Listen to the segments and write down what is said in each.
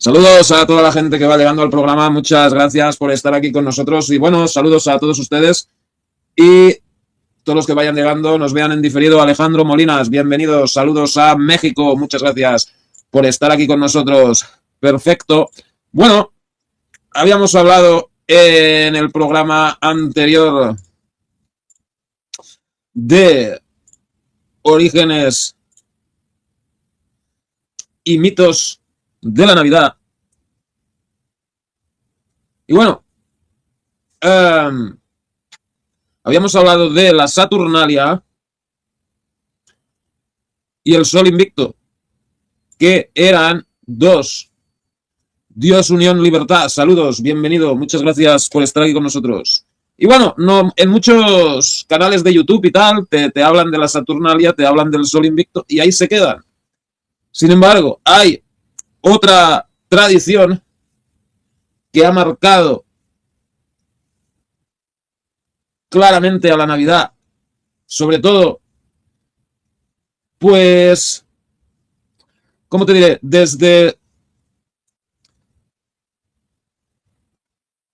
Saludos a toda la gente que va llegando al programa. Muchas gracias por estar aquí con nosotros. Y bueno, saludos a todos ustedes y todos los que vayan llegando, nos vean en diferido. Alejandro Molinas, bienvenidos. Saludos a México. Muchas gracias por estar aquí con nosotros. Perfecto. Bueno, habíamos hablado en el programa anterior de orígenes y mitos de la Navidad. Y bueno, habíamos hablado de la Saturnalia y el Sol Invicto, que eran dos. Dios, unión, libertad. Saludos, bienvenido. Muchas gracias por estar aquí con nosotros. Y bueno, no, en muchos canales de YouTube y tal, te hablan de la Saturnalia, te hablan del Sol Invicto, y ahí se quedan. Sin embargo, hay otra tradición que ha marcado claramente a la Navidad, sobre todo, pues, ¿cómo te diré? Desde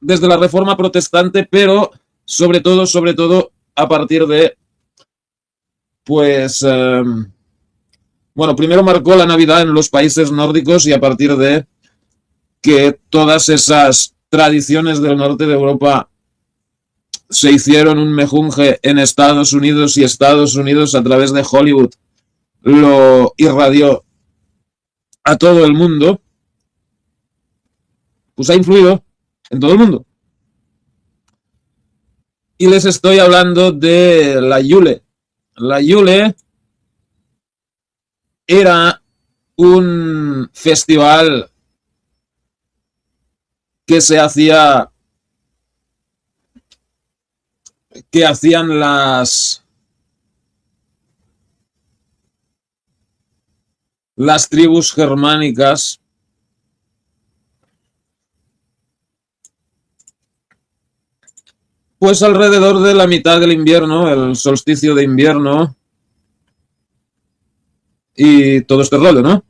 la Reforma Protestante, pero sobre todo, a partir de, pues, bueno, primero marcó la Navidad en los países nórdicos y a partir de que todas esas tradiciones del norte de Europa se hicieron un mejunje en Estados Unidos, y Estados Unidos a través de Hollywood lo irradió a todo el mundo, pues ha influido en todo el mundo. Y les estoy hablando de la Yule. La Yule era un festival que se hacía, que hacían las tribus germánicas pues alrededor de la mitad del invierno, el solsticio de invierno y todo este rollo, ¿no?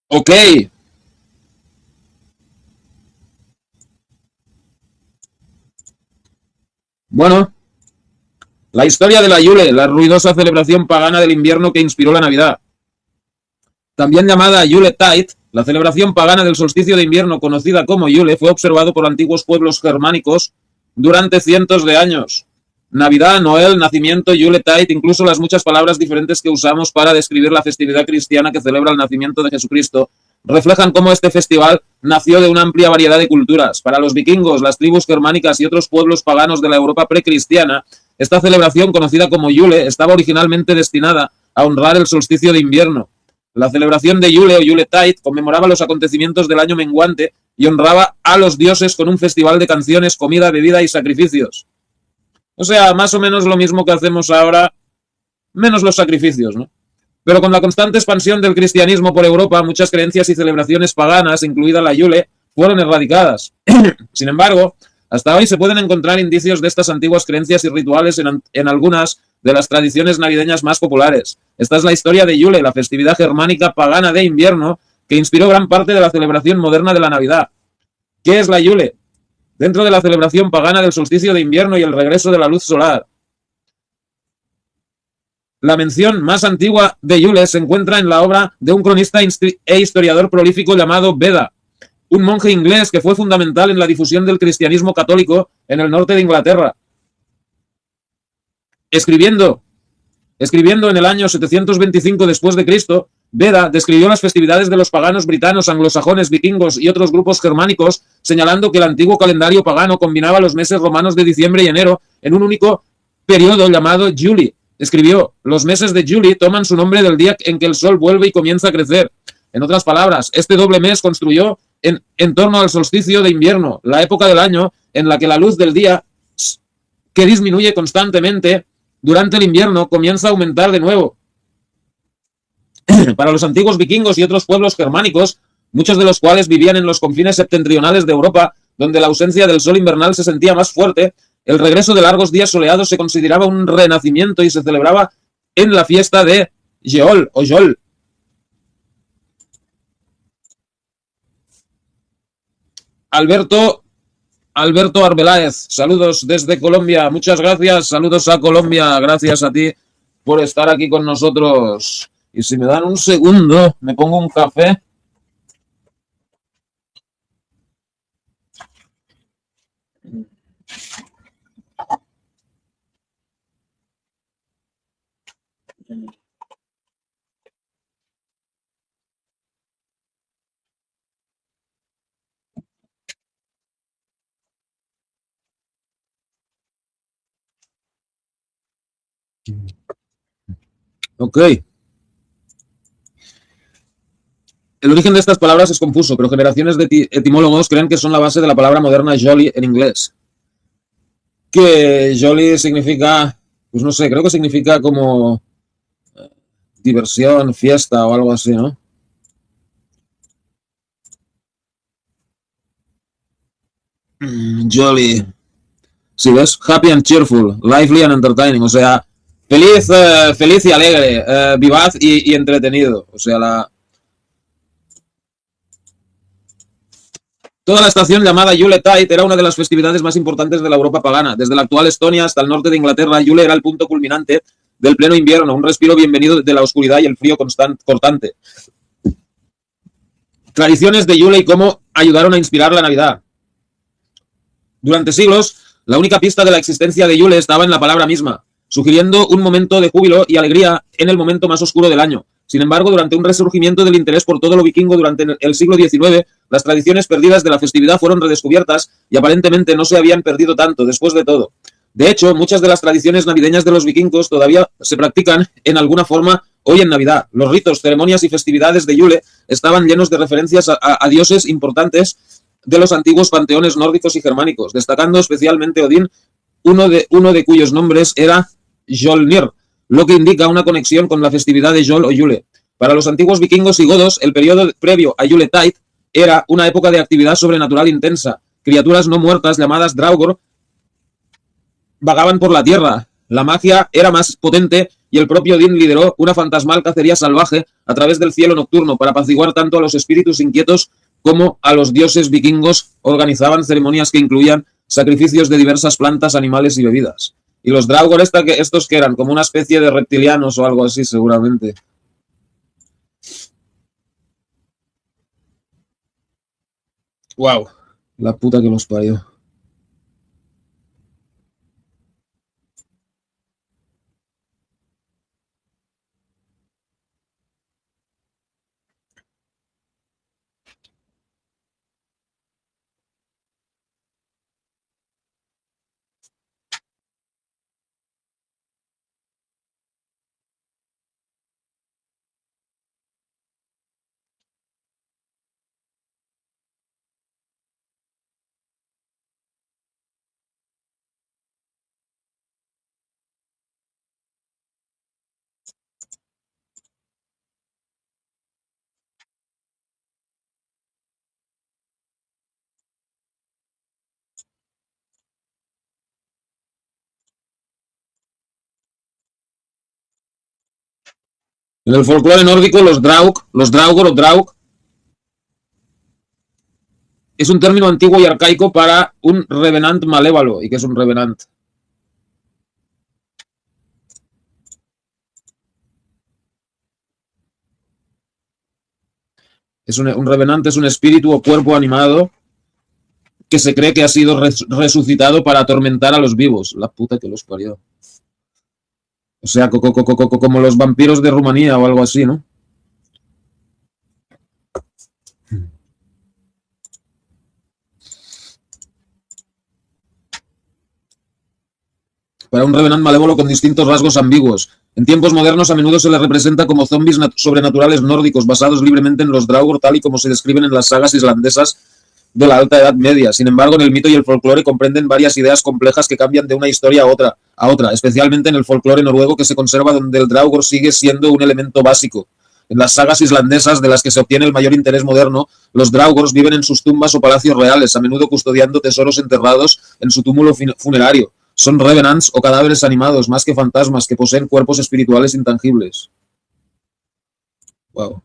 Ok. Bueno, la historia de la Yule, la ruidosa celebración pagana del invierno que inspiró la Navidad. También llamada Yuletide, la celebración pagana del solsticio de invierno conocida como Yule fue observado por antiguos pueblos germánicos durante cientos de años. Navidad, Noel, nacimiento, Yuletide, incluso las muchas palabras diferentes que usamos para describir la festividad cristiana que celebra el nacimiento de Jesucristo, reflejan cómo este festival nació de una amplia variedad de culturas. Para los vikingos, las tribus germánicas y otros pueblos paganos de la Europa precristiana, esta celebración, conocida como Yule, estaba originalmente destinada a honrar el solsticio de invierno. La celebración de Yule o Yuletide conmemoraba los acontecimientos del año menguante y honraba a los dioses con un festival de canciones, comida, bebida y sacrificios. O sea, más o menos lo mismo que hacemos ahora, menos los sacrificios, ¿no? Pero con la constante expansión del cristianismo por Europa, muchas creencias y celebraciones paganas, incluida la Yule, fueron erradicadas. Sin embargo, hasta hoy se pueden encontrar indicios de estas antiguas creencias y rituales en algunas de las tradiciones navideñas más populares. Esta es la historia de Yule, la festividad germánica pagana de invierno que inspiró gran parte de la celebración moderna de la Navidad. ¿Qué es la Yule? Dentro de la celebración pagana del solsticio de invierno y el regreso de la luz solar. La mención más antigua de Yule se encuentra en la obra de un cronista e historiador prolífico llamado Beda, un monje inglés que fue fundamental en la difusión del cristianismo católico en el norte de Inglaterra. Escribiendo en el año 725 después de Cristo, Beda describió las festividades de los paganos britanos, anglosajones, vikingos y otros grupos germánicos, señalando que el antiguo calendario pagano combinaba los meses romanos de diciembre y enero en un único periodo llamado Juli. Escribió, los meses de Juli toman su nombre del día en que el sol vuelve y comienza a crecer. En otras palabras, este doble mes construyó en torno al solsticio de invierno, la época del año en la que la luz del día, que disminuye constantemente durante el invierno, comienza a aumentar de nuevo. Para los antiguos vikingos y otros pueblos germánicos, muchos de los cuales vivían en los confines septentrionales de Europa, donde la ausencia del sol invernal se sentía más fuerte, el regreso de largos días soleados se consideraba un renacimiento y se celebraba en la fiesta de Yeol o Yol. Alberto Arbeláez, saludos desde Colombia, muchas gracias, saludos a Colombia, gracias a ti por estar aquí con nosotros. Y si me dan un segundo, me pongo un café. Ok. El origen de estas palabras es confuso, pero generaciones de etimólogos creen que son la base de la palabra moderna jolly en inglés. Que jolly significa, pues no sé, creo que significa como diversión, fiesta o algo así, ¿no? Jolly. Si ves, happy and cheerful, lively and entertaining, o sea, feliz, feliz y alegre, vivaz y entretenido. O sea, toda la estación llamada Yuletide era una de las festividades más importantes de la Europa pagana. Desde la actual Estonia hasta el norte de Inglaterra, Yule era el punto culminante del pleno invierno, un respiro bienvenido de la oscuridad y el frío cortante. Tradiciones de Yule y cómo ayudaron a inspirar la Navidad. Durante siglos, la única pista de la existencia de Yule estaba en la palabra misma, sugiriendo un momento de júbilo y alegría en el momento más oscuro del año. Sin embargo, durante un resurgimiento del interés por todo lo vikingo durante el siglo XIX, las tradiciones perdidas de la festividad fueron redescubiertas y aparentemente no se habían perdido tanto, después de todo. De hecho, muchas de las tradiciones navideñas de los vikingos todavía se practican en alguna forma hoy en Navidad. Los ritos, ceremonias y festividades de Yule estaban llenos de referencias a dioses importantes de los antiguos panteones nórdicos y germánicos, destacando especialmente Odín, uno de cuyos nombres era Jolnir, lo que indica una conexión con la festividad de Jol o Yule. Para los antiguos vikingos y godos, el periodo previo a Yuletide era una época de actividad sobrenatural intensa. Criaturas no muertas llamadas Draugr vagaban por la tierra. La magia era más potente y el propio Odín lideró una fantasmal cacería salvaje a través del cielo nocturno para apaciguar tanto a los espíritus inquietos como a los dioses vikingos. Organizaban ceremonias que incluían sacrificios de diversas plantas, animales y bebidas. Y los Draugr, estos que eran como una especie de reptilianos o algo así, seguramente. Wow, la puta que los parió. En el folclore nórdico, los Draugr o Draug, es un término antiguo y arcaico para un revenant malévolo. ¿Y qué es un revenant? Un revenant es un espíritu o cuerpo animado que se cree que ha sido resucitado para atormentar a los vivos. La puta que los parió. O sea, como los vampiros de Rumanía o algo así, ¿no? Para un revenant malévolo con distintos rasgos ambiguos. En tiempos modernos a menudo se les representa como zombies sobrenaturales nórdicos basados libremente en los Draugr tal y como se describen en las sagas islandesas de la Alta Edad Media. Sin embargo, en el mito y el folclore comprenden varias ideas complejas que cambian de una historia a otra, especialmente en el folclore noruego que se conserva donde el Draugr sigue siendo un elemento básico. En las sagas islandesas de las que se obtiene el mayor interés moderno, los Draugrs viven en sus tumbas o palacios reales, a menudo custodiando tesoros enterrados en su túmulo funerario. Son revenants o cadáveres animados, más que fantasmas, que poseen cuerpos espirituales intangibles. Wow.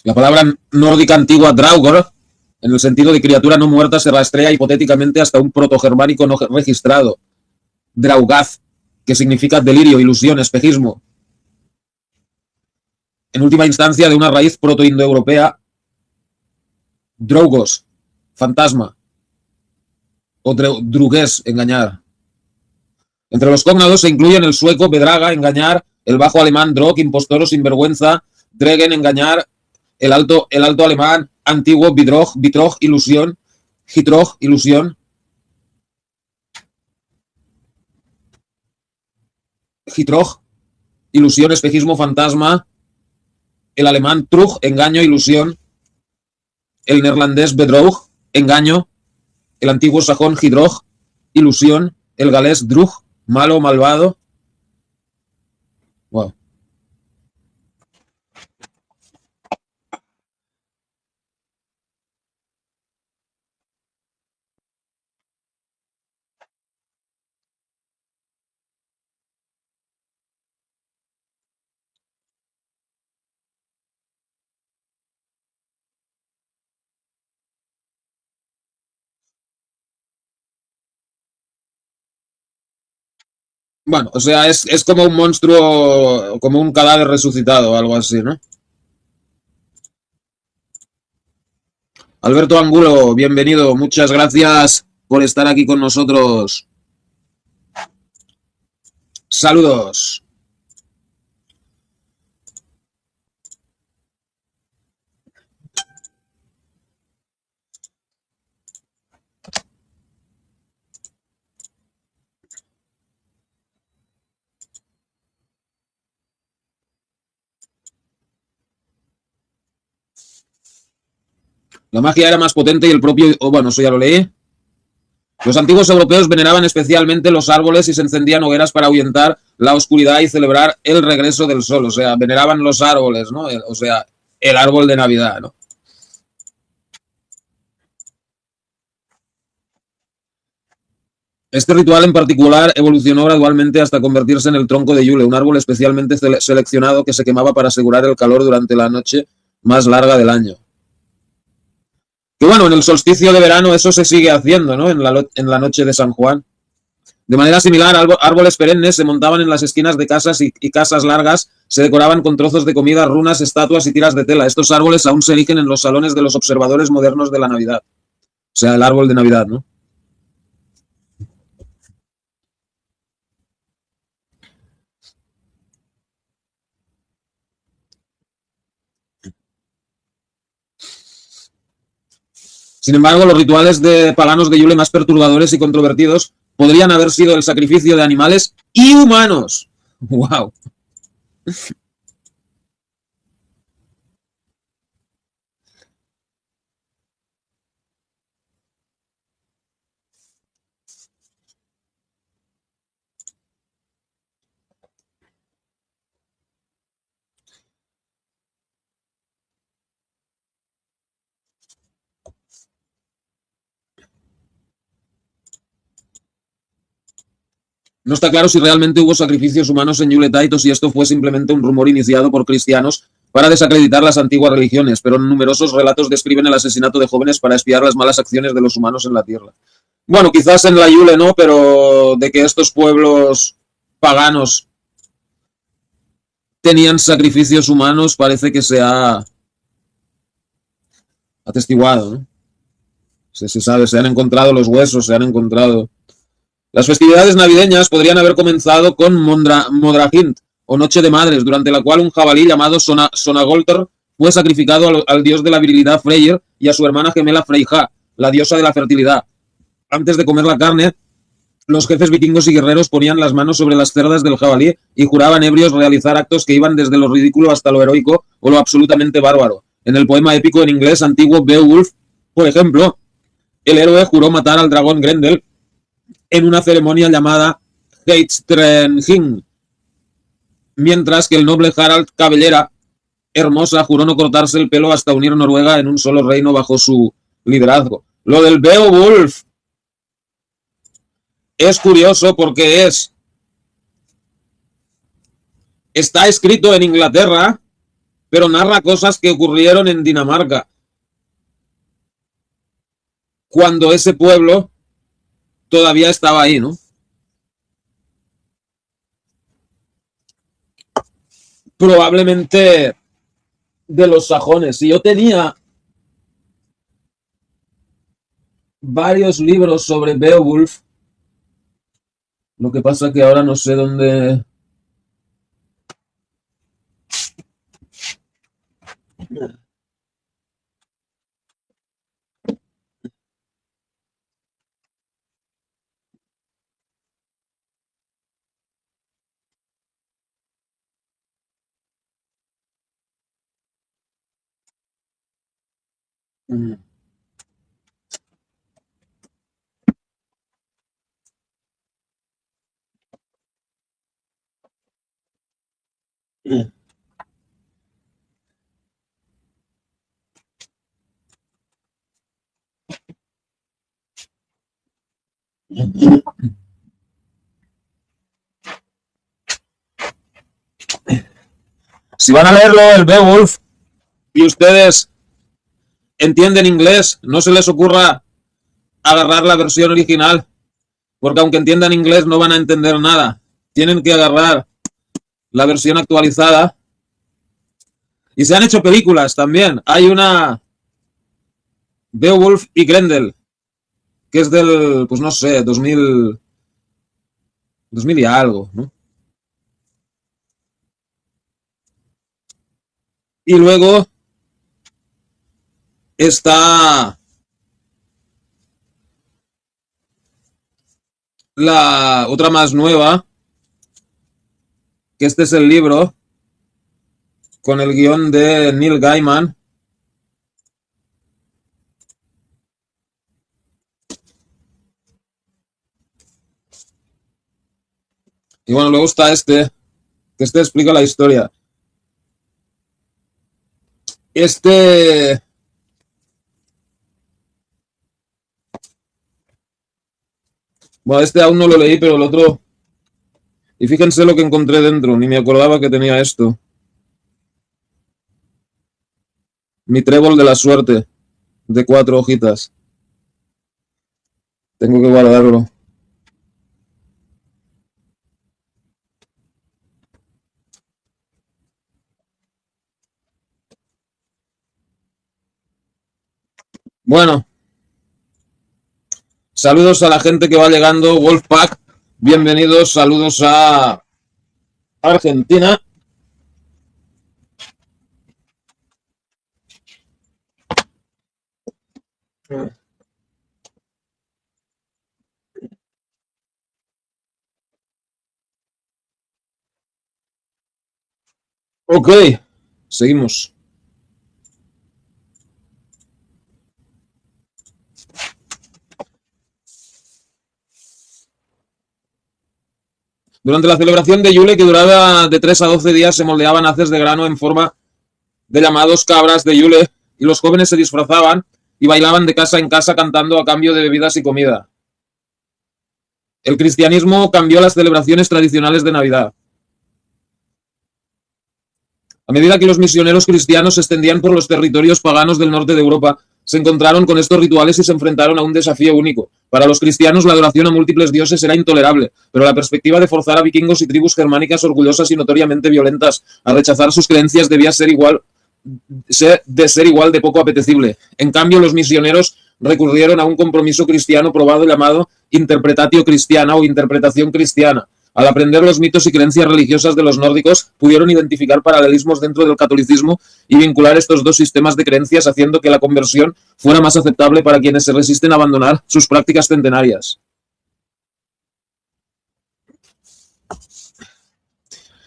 La palabra nórdica antigua Draugr, en el sentido de criatura no muerta, se rastrea hipotéticamente hasta un protogermánico no registrado, Draugath, que significa delirio, ilusión, espejismo. En última instancia, de una raíz protoindoeuropea, Draugos, fantasma, o drugues, engañar. Entre los cognados se incluyen el sueco bedraga, engañar, el bajo alemán drog, impostor o sinvergüenza, dregen, engañar, el alto alemán antiguo bidrog, bitrog, ilusión, hitrog, ilusión, hitrog, ilusión, espejismo, fantasma, el alemán trug, engaño, ilusión, el neerlandés bedroog, engaño, el antiguo sajón hidrog, ilusión, el galés drug, malo, malvado. Wow. Bueno, o sea, es como un monstruo, como un cadáver resucitado o algo así, ¿no? Alberto Angulo, bienvenido. Muchas gracias por estar aquí con nosotros. Saludos. La magia era más potente y el propio... Oh, bueno, eso ya lo leí. Los antiguos europeos veneraban especialmente los árboles y se encendían hogueras para ahuyentar la oscuridad y celebrar el regreso del sol. O sea, veneraban los árboles, ¿no? O sea, el árbol de Navidad, ¿no? Este ritual en particular evolucionó gradualmente hasta convertirse en el tronco de Yule, un árbol especialmente seleccionado que se quemaba para asegurar el calor durante la noche más larga del año. Que bueno, en el solsticio de verano eso se sigue haciendo, ¿no? En la noche de San Juan. De manera similar, árboles perennes se montaban en las esquinas de casas y casas largas se decoraban con trozos de comida, runas, estatuas y tiras de tela. Estos árboles aún se erigen en los salones de los observadores modernos de la Navidad. O sea, el árbol de Navidad, ¿no? Sin embargo, los rituales de paganos de Yule más perturbadores y controvertidos podrían haber sido el sacrificio de animales y humanos. ¡Wow! No está claro si realmente hubo sacrificios humanos en Yuletide o si esto fue simplemente un rumor iniciado por cristianos para desacreditar las antiguas religiones, pero numerosos relatos describen el asesinato de jóvenes para espiar las malas acciones de los humanos en la Tierra. Bueno, quizás en la Yule no, pero de que estos pueblos paganos tenían sacrificios humanos parece que se ha atestiguado, ¿no? Se sabe, se han encontrado los huesos, se han encontrado. Las festividades navideñas podrían haber comenzado con Modrahint, o Noche de Madres, durante la cual un jabalí llamado Sonagolter fue sacrificado al dios de la virilidad Freyr y a su hermana gemela Freyja, la diosa de la fertilidad. Antes de comer la carne, los jefes vikingos y guerreros ponían las manos sobre las cerdas del jabalí y juraban ebrios realizar actos que iban desde lo ridículo hasta lo heroico o lo absolutamente bárbaro. En el poema épico en inglés antiguo Beowulf, por ejemplo, el héroe juró matar al dragón Grendel en una ceremonia llamada Heitstrenhing, mientras que el noble Harald Cabellera Hermosa juró no cortarse el pelo hasta unir Noruega en un solo reino bajo su liderazgo. Lo del Beowulf es curioso porque está escrito en Inglaterra, pero narra cosas que ocurrieron en Dinamarca, cuando ese pueblo todavía estaba ahí, ¿no? Probablemente de los sajones. Y yo tenía varios libros sobre Beowulf, lo que pasa que ahora no sé dónde. Si van a leerlo el Beowulf y ustedes entienden inglés, no se les ocurra agarrar la versión original, porque aunque entiendan inglés no van a entender nada. Tienen que agarrar la versión actualizada. Y se han hecho películas también. Hay una Beowulf y Grendel, que es del, pues no sé, 2000 y algo, ¿no? Y luego está la otra más nueva, que este es el libro con el guión de Neil Gaiman. Y bueno, luego está este, que este explica la historia. Bueno, este aún no lo leí, pero el otro. Y fíjense lo que encontré dentro, ni me acordaba que tenía esto. Mi trébol de la suerte, de 4 hojitas. Tengo que guardarlo. Bueno, saludos a la gente que va llegando, Wolfpack. Bienvenidos, saludos a Argentina. Ok, seguimos. Durante la celebración de Yule, que duraba de 3 a 12 días, se moldeaban haces de grano en forma de llamados cabras de Yule, y los jóvenes se disfrazaban y bailaban de casa en casa cantando a cambio de bebidas y comida. el cristianismo cambió las celebraciones tradicionales de Navidad. A medida que los misioneros cristianos se extendían por los territorios paganos del norte de Europa, se encontraron con estos rituales y se enfrentaron a un desafío único. Para los cristianos, la adoración a múltiples dioses era intolerable, pero la perspectiva de forzar a vikingos y tribus germánicas orgullosas y notoriamente violentas a rechazar sus creencias debía ser igual de poco apetecible. En cambio, los misioneros recurrieron a un compromiso cristiano probado llamado interpretatio cristiana o interpretación cristiana. Al aprender los mitos y creencias religiosas de los nórdicos, pudieron identificar paralelismos dentro del catolicismo y vincular estos dos sistemas de creencias, haciendo que la conversión fuera más aceptable para quienes se resisten a abandonar sus prácticas centenarias.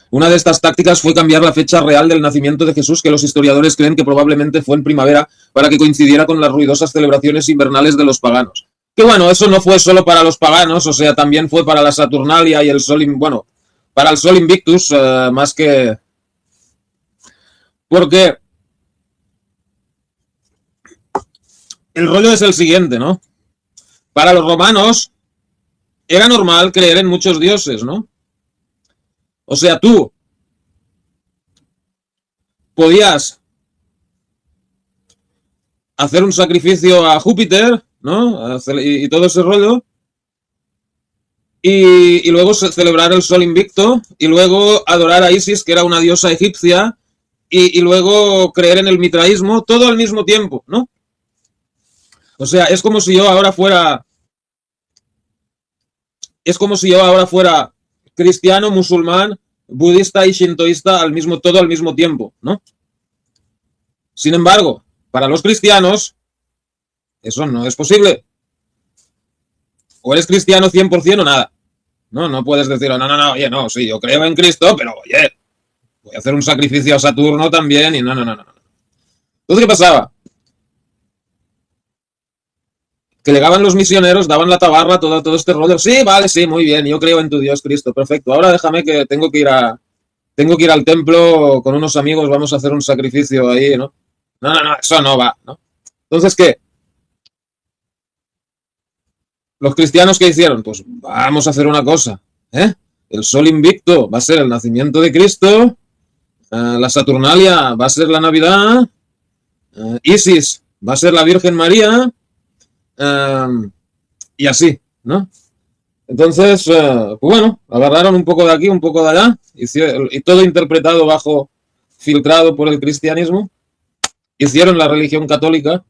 Una de estas tácticas fue cambiar la fecha real del nacimiento de Jesús, que los historiadores creen que probablemente fue en primavera, para que coincidiera con las ruidosas celebraciones invernales de los paganos. Que bueno, eso no fue solo para los paganos, o sea, también fue para la Saturnalia y el Sol, bueno, para el Sol Invictus, más que... Porque el rollo es el siguiente, ¿no? Para los romanos era normal creer en muchos dioses, ¿no? O sea, tú podías hacer un sacrificio a Júpiter, ¿no? Y todo ese rollo. Y luego celebrar el Sol Invicto. Y luego adorar a Isis, que era una diosa egipcia. Y luego creer en el mitraísmo. Todo al mismo tiempo, ¿no? O sea, es como si yo ahora fuera... Es como si yo ahora fuera cristiano, musulmán, budista y shintoísta todo al mismo tiempo, ¿no? Sin embargo, para los cristianos, eso no es posible. O eres cristiano 100% o nada. No puedes decir, no, oye, no, sí, yo creo en Cristo, pero oye, voy a hacer un sacrificio a Saturno también y no. Entonces, ¿qué pasaba? Que llegaban los misioneros, daban la tabarra, todo este rollo. Sí, vale, sí, muy bien, yo creo en tu Dios Cristo, perfecto. Ahora déjame que tengo que ir al templo con unos amigos, vamos a hacer un sacrificio ahí, ¿no? No, eso no va, ¿no? Entonces, ¿qué? ¿Los cristianos qué hicieron? Pues vamos a hacer una cosa, ¿eh? El Sol Invicto va a ser el nacimiento de Cristo, la Saturnalia va a ser la Navidad, Isis va a ser la Virgen María, y así, ¿no? Entonces, pues bueno, agarraron un poco de aquí, un poco de allá, y todo interpretado filtrado por el cristianismo, hicieron la religión católica,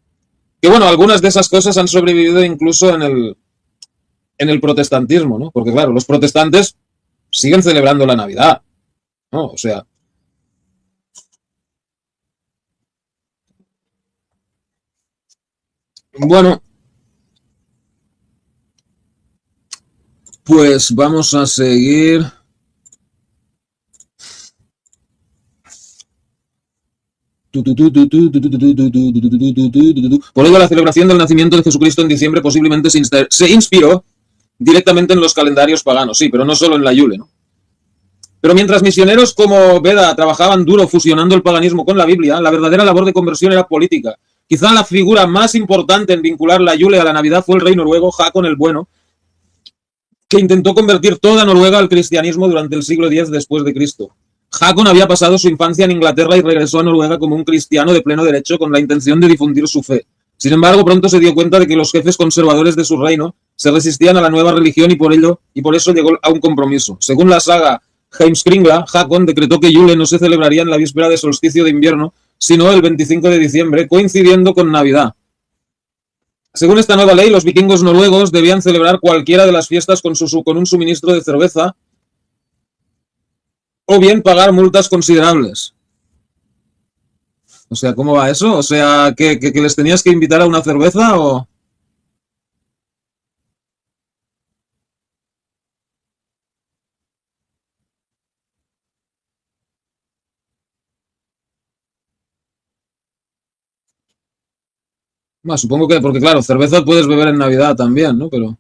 que bueno, algunas de esas cosas han sobrevivido incluso en el protestantismo, ¿no? Porque claro, los protestantes siguen celebrando la Navidad, ¿no? O sea, bueno, pues vamos a seguir. Por ello, la celebración del nacimiento de Jesucristo en diciembre posiblemente se inspiró directamente en los calendarios paganos, sí, pero no solo en la Yule, ¿no? Pero mientras misioneros como Beda trabajaban duro fusionando el paganismo con la Biblia, la verdadera labor de conversión era política. Quizá la figura más importante en vincular la Yule a la Navidad fue el rey noruego Hakon el Bueno, que intentó convertir toda Noruega al cristianismo durante el siglo X después de Cristo. Hakon había pasado su infancia en Inglaterra y regresó a Noruega como un cristiano de pleno derecho con la intención de difundir su fe. Sin embargo, pronto se dio cuenta de que los jefes conservadores de su reino se resistían a la nueva religión y por eso llegó a un compromiso. Según la saga Heimskringla, Hakon decretó que Yule no se celebraría en la víspera de solsticio de invierno, sino el 25 de diciembre, coincidiendo con Navidad. Según esta nueva ley, los vikingos noruegos debían celebrar cualquiera de las fiestas con un suministro de cerveza o bien pagar multas considerables. O sea, ¿cómo va eso? O sea, ¿que les tenías que invitar a una cerveza o...? Bueno, supongo que, porque claro, cerveza puedes beber en Navidad también, ¿no? Pero...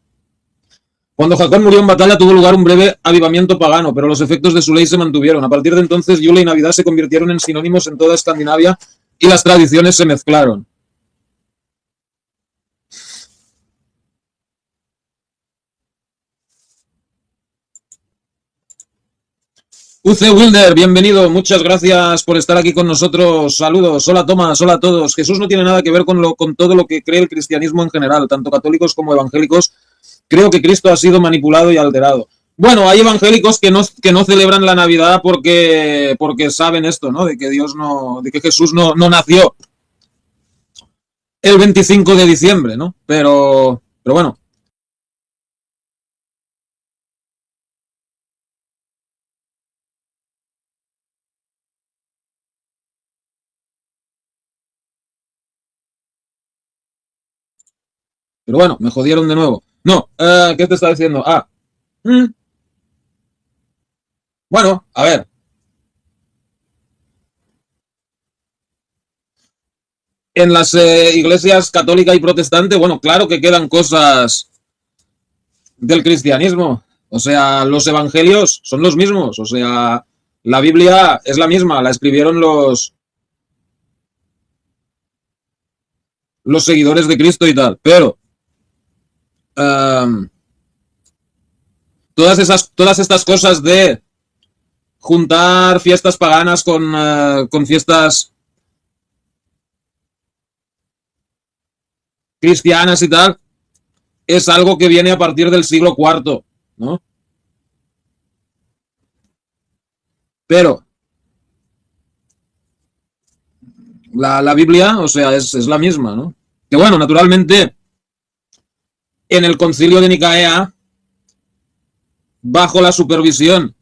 Cuando Hakon murió en batalla tuvo lugar un breve avivamiento pagano, pero los efectos de su ley se mantuvieron. A partir de entonces, Yule y Navidad se convirtieron en sinónimos en toda Escandinavia y las tradiciones se mezclaron. UC Wilder, bienvenido, muchas gracias por estar aquí con nosotros, saludos, hola Tomás, hola a todos. Jesús no tiene nada que ver con todo lo que cree el cristianismo en general, tanto católicos como evangélicos. Creo que Cristo ha sido manipulado y alterado. Bueno, hay evangélicos que no celebran la Navidad porque saben esto, ¿no? De que de que Jesús no nació el 25 de diciembre, ¿no? Pero bueno. Pero bueno, me jodieron de nuevo. No, ¿qué te estaba diciendo? Mm, bueno, a ver. En las iglesias católica y protestante, bueno, claro que quedan cosas del cristianismo. O sea, los evangelios son los mismos. O sea, la Biblia es la misma. La escribieron los seguidores de Cristo y tal. Pero um, todas estas cosas de juntar fiestas paganas con fiestas cristianas y tal, es algo que viene a partir del siglo IV, ¿no? Pero la Biblia, o sea, es la misma, ¿no? Que bueno, naturalmente, en el concilio de Nicea, bajo la supervisión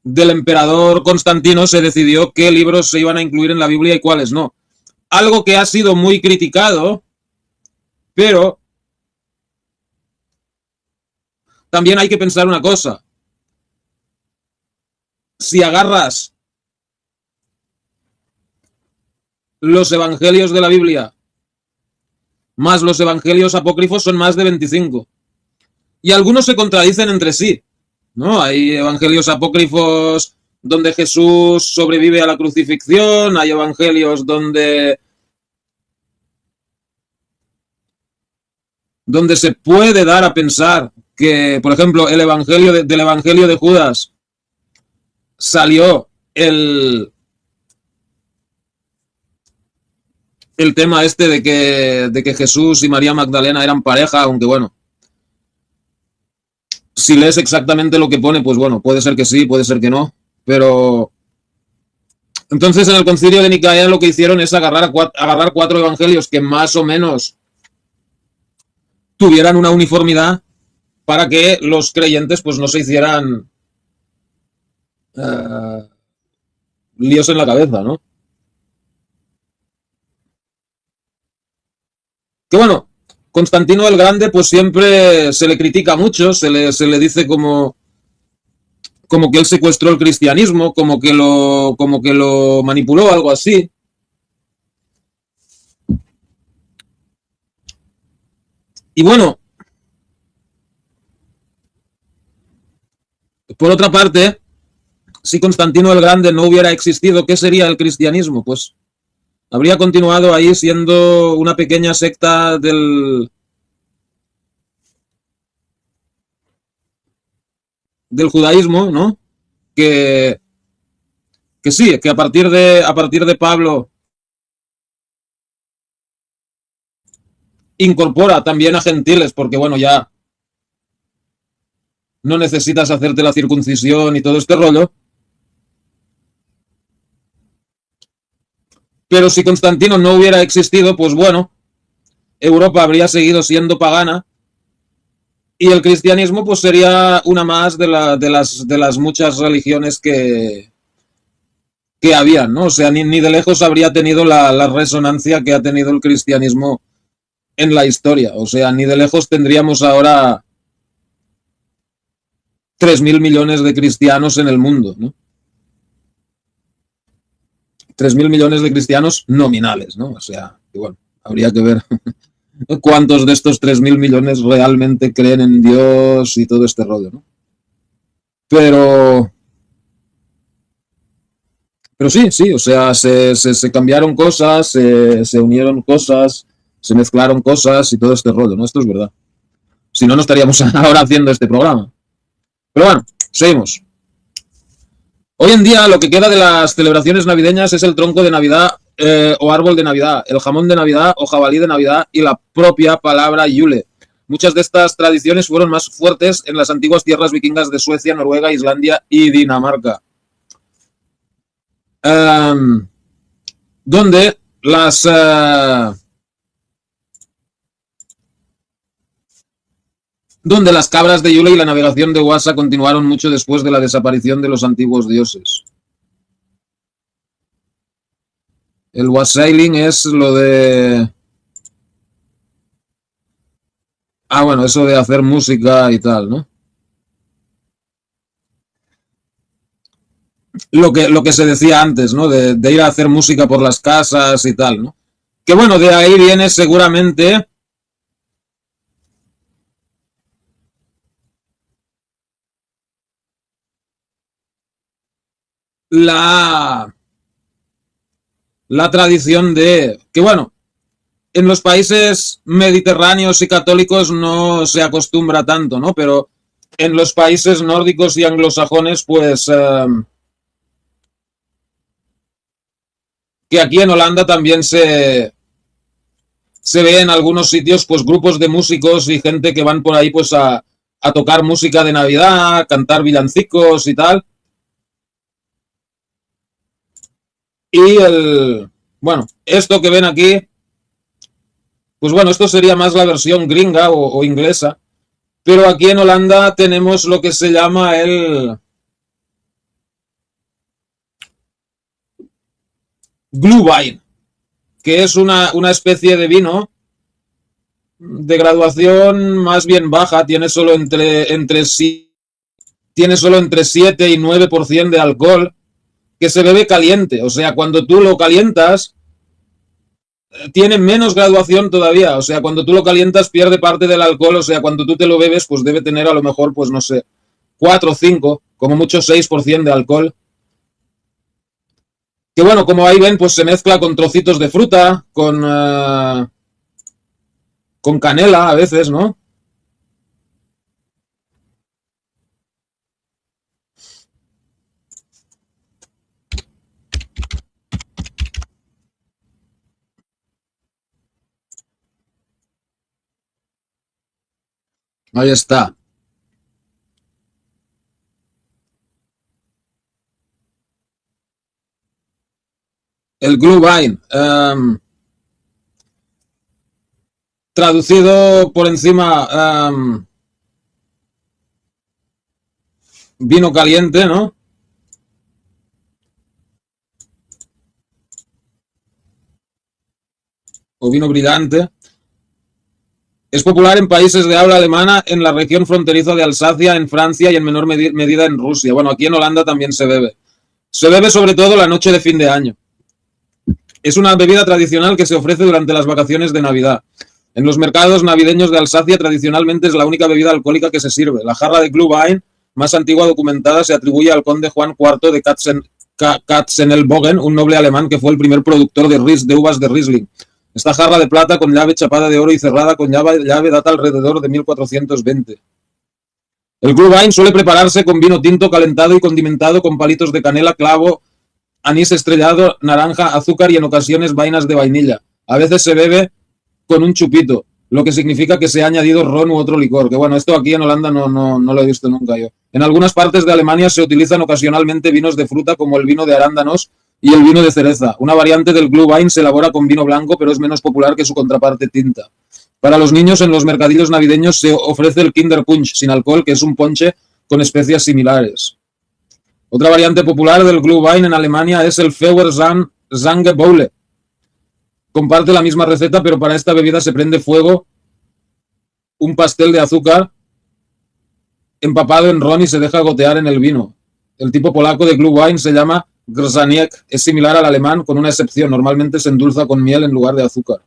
del emperador Constantino, se decidió qué libros se iban a incluir en la Biblia y cuáles no. Algo que ha sido muy criticado, pero también hay que pensar una cosa. Si agarras los evangelios de la Biblia más los evangelios apócrifos, son más de 25. Y algunos se contradicen entre sí, ¿no? Hay evangelios apócrifos donde Jesús sobrevive a la crucifixión, hay evangelios donde se puede dar a pensar que, por ejemplo, del evangelio de Judas salió el tema este de que Jesús y María Magdalena eran pareja, aunque bueno, si lees exactamente lo que pone, pues bueno, puede ser que sí, puede ser que no, pero entonces en el concilio de Nicea lo que hicieron es agarrar cuatro evangelios que más o menos tuvieran una uniformidad para que los creyentes pues no se hicieran uh, líos en la cabeza, ¿no? Que bueno, Constantino el Grande pues siempre se le critica mucho, se le dice como que él secuestró el cristianismo, como que lo manipuló, algo así. Y bueno, por otra parte, si Constantino el Grande no hubiera existido, ¿qué sería el cristianismo? Pues habría continuado ahí siendo una pequeña secta del judaísmo, ¿no? Que, que sí, que a partir de Pablo incorpora también a gentiles, porque bueno, ya no necesitas hacerte la circuncisión y todo este rollo. Pero si Constantino no hubiera existido, pues bueno, Europa habría seguido siendo pagana y el cristianismo pues sería una más de las muchas religiones que habían, ¿no? O sea, ni de lejos habría tenido la resonancia que ha tenido el cristianismo en la historia. O sea, ni de lejos tendríamos ahora 3.000 millones de cristianos en el mundo, ¿no? 3.000 millones de cristianos nominales, ¿no? O sea, que bueno, habría que ver cuántos de estos 3.000 millones realmente creen en Dios y todo este rollo, ¿no? Pero, pero sí, sí, o sea, se cambiaron cosas, se unieron cosas, se mezclaron cosas y todo este rollo, ¿no? Esto es verdad. Si no, no estaríamos ahora haciendo este programa. Pero bueno, seguimos. Hoy en día lo que queda de las celebraciones navideñas es el tronco de Navidad o árbol de Navidad, el jamón de Navidad o jabalí de Navidad y la propia palabra Yule. Muchas de estas tradiciones fueron más fuertes en las antiguas tierras vikingas de Suecia, Noruega, Islandia y Dinamarca, um, donde las cabras de Yule y la navegación de Wasa continuaron mucho después de la desaparición de los antiguos dioses. El wassailing es lo de... Ah, bueno, eso de hacer música y tal, ¿no? Lo que se decía antes, ¿no? De ir a hacer música por las casas y tal, ¿no? Que bueno, de ahí viene seguramente la, la tradición de... Que bueno, en los países mediterráneos y católicos no se acostumbra tanto, ¿no? Pero en los países nórdicos y anglosajones, pues que aquí en Holanda también se ve en algunos sitios pues grupos de músicos y gente que van por ahí pues a tocar música de Navidad, a cantar villancicos y tal. Y bueno, esto que ven aquí, pues bueno, esto sería más la versión gringa o inglesa, pero aquí en Holanda tenemos lo que se llama el Glühwein, que es una especie de vino de graduación más bien baja, tiene solo entre 7 y 9% de alcohol, que se bebe caliente. O sea, cuando tú lo calientas, tiene menos graduación todavía. O sea, cuando tú lo calientas, pierde parte del alcohol. O sea, cuando tú te lo bebes, pues debe tener a lo mejor, pues no sé, 4 o 5, como mucho 6% de alcohol. Que bueno, como ahí ven, pues se mezcla con trocitos de fruta, con canela a veces, ¿no? Ahí está. El Glühwein. Traducido por encima, vino caliente, ¿no? O vino brillante. Es popular en países de habla alemana, en la región fronteriza de Alsacia, en Francia y en menor medida en Rusia. Bueno, aquí en Holanda también se bebe. Se bebe sobre todo la noche de fin de año. Es una bebida tradicional que se ofrece durante las vacaciones de Navidad. En los mercados navideños de Alsacia tradicionalmente es la única bebida alcohólica que se sirve. La jarra de Glühwein más antigua documentada se atribuye al conde Juan IV de Katzenelbogen, un noble alemán que fue el primer productor de uvas de Riesling. Esta jarra de plata con llave chapada de oro y cerrada con llave data alrededor de 1420. El Glühwein suele prepararse con vino tinto calentado y condimentado con palitos de canela, clavo, anís estrellado, naranja, azúcar y en ocasiones vainas de vainilla. A veces se bebe con un chupito, lo que significa que se ha añadido ron u otro licor. Que bueno, esto aquí en Holanda no lo he visto nunca yo. En algunas partes de Alemania se utilizan ocasionalmente vinos de fruta como el vino de arándanos y el vino de cereza. Una variante del Glühwein se elabora con vino blanco, pero es menos popular que su contraparte tinta. Para los niños en los mercadillos navideños se ofrece el Kinder Punch sin alcohol, que es un ponche con especias similares. Otra variante popular del Glühwein en Alemania es el Feuerzange-Bowle. Comparte la misma receta, pero para esta bebida se prende fuego un pastel de azúcar empapado en ron y se deja gotear en el vino. El tipo polaco de Glühwein se llama Grzaniek, es similar al alemán con una excepción, normalmente se endulza con miel en lugar de azúcar.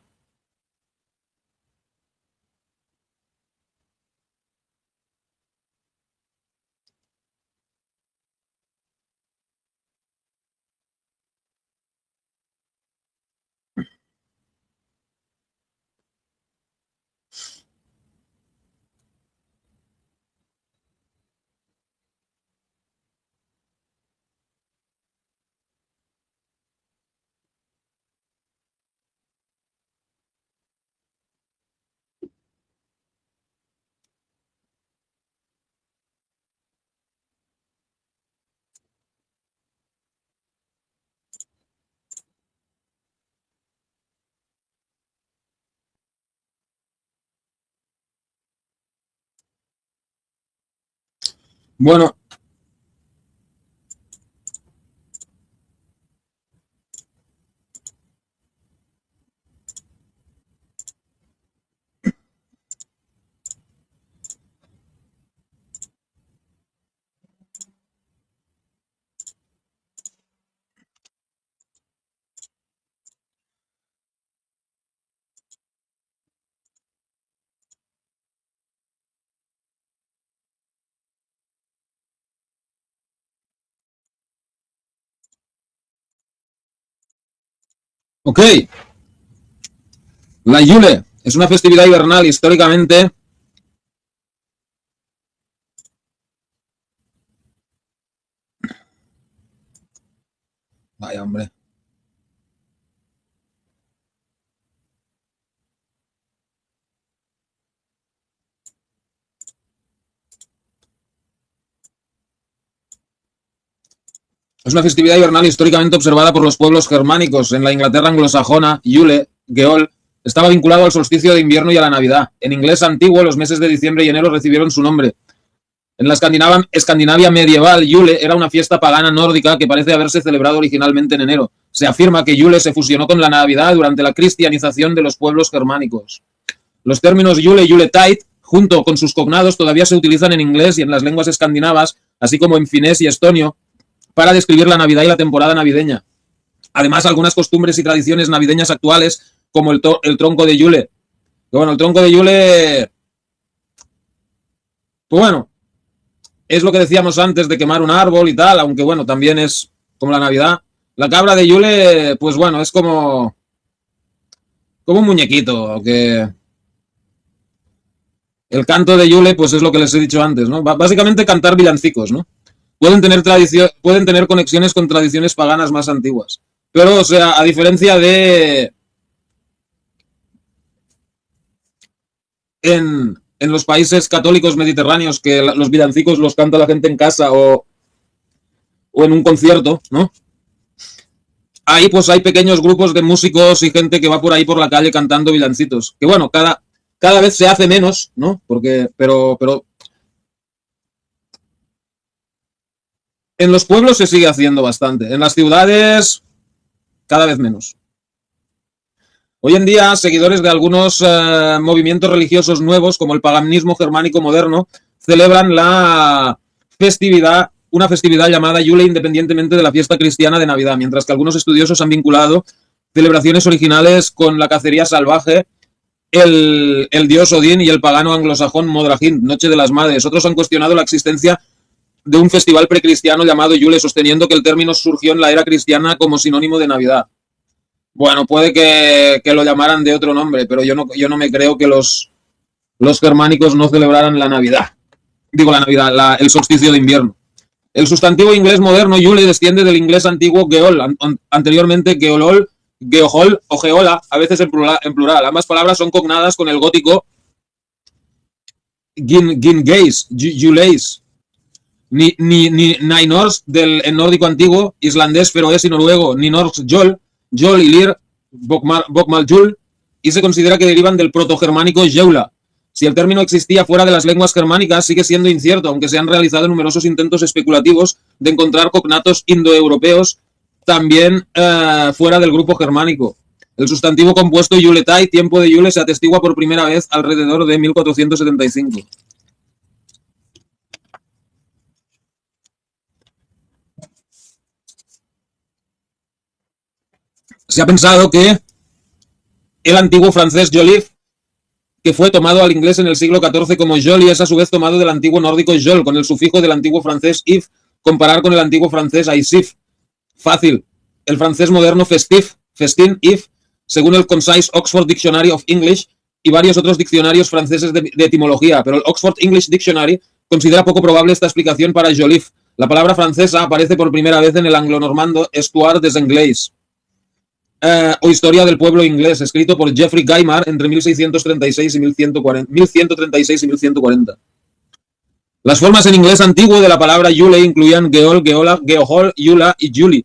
Bueno, ok. La Yule es una festividad hibernal históricamente. Vaya, hombre. Es una festividad hibernal históricamente observada por los pueblos germánicos. En la Inglaterra anglosajona, Yule, Geol, estaba vinculado al solsticio de invierno y a la Navidad. En inglés antiguo, los meses de diciembre y enero recibieron su nombre. En la Escandinavia medieval, Yule era una fiesta pagana nórdica que parece haberse celebrado originalmente en enero. Se afirma que Yule se fusionó con la Navidad durante la cristianización de los pueblos germánicos. Los términos Yule y Yuletide, junto con sus cognados, todavía se utilizan en inglés y en las lenguas escandinavas, así como en finés y estonio, para describir la Navidad y la temporada navideña. Además, algunas costumbres y tradiciones navideñas actuales, como el tronco de Yule. Bueno, el tronco de Yule, pues bueno, es lo que decíamos antes de quemar un árbol y tal, aunque bueno, también es como la Navidad. La cabra de Yule, pues bueno, es como un muñequito, que el canto de Yule, pues es lo que les he dicho antes, ¿no? Básicamente cantar villancicos, ¿no? Pueden tener conexiones con tradiciones paganas más antiguas. Pero, o sea, a diferencia de en los países católicos mediterráneos, que los villancicos los canta la gente en casa o en un concierto, ¿no? Ahí pues hay pequeños grupos de músicos y gente que va por ahí por la calle cantando villancicos. Que bueno, cada vez se hace menos, ¿no? Pero en los pueblos se sigue haciendo bastante. En las ciudades, cada vez menos. Hoy en día, seguidores de algunos movimientos religiosos nuevos, como el paganismo germánico moderno, celebran una festividad llamada Yule independientemente de la fiesta cristiana de Navidad, mientras que algunos estudiosos han vinculado celebraciones originales con la cacería salvaje, el dios Odín y el pagano anglosajón Modrahin, Noche de las Madres. Otros han cuestionado la existencia de un festival precristiano llamado Yule, sosteniendo que el término surgió en la era cristiana como sinónimo de Navidad. Bueno, puede que lo llamaran de otro nombre, pero yo no me creo que los germánicos no celebraran la Navidad. Digo la Navidad, el solsticio de invierno. El sustantivo inglés moderno Yule desciende del inglés antiguo Geol, anteriormente Geolol, Geohol o Geola, a veces en plural. Ambas palabras son cognadas con el gótico Gingeis, Juleis, ni Norse en nórdico antiguo, islandés, feroés y noruego, ni Norse Jol y Lir, Bokmaljul, y se considera que derivan del protogermánico Jeula. Si el término existía fuera de las lenguas germánicas, sigue siendo incierto, aunque se han realizado numerosos intentos especulativos de encontrar cognatos indoeuropeos también fuera del grupo germánico. El sustantivo compuesto Yuletide, tiempo de Yule, se atestigua por primera vez alrededor de 1475. Se ha pensado que el antiguo francés Joliffe, que fue tomado al inglés en el siglo XIV como Joli, es a su vez tomado del antiguo nórdico Jol, con el sufijo del antiguo francés if, comparar con el antiguo francés aisif. Fácil. El francés moderno festif, festin, if, según el Concise Oxford Dictionary of English y varios otros diccionarios franceses de etimología, pero el Oxford English Dictionary considera poco probable esta explicación para Joliffe. La palabra francesa aparece por primera vez en el anglo-normando Histoire des Anglais, o Historia del pueblo inglés, escrito por Geoffrey Gaimard entre 1636 y 1136 y 1140. Las formas en inglés antiguo de la palabra Yule incluían Geol, Geola, Geohol, Yula y Juli.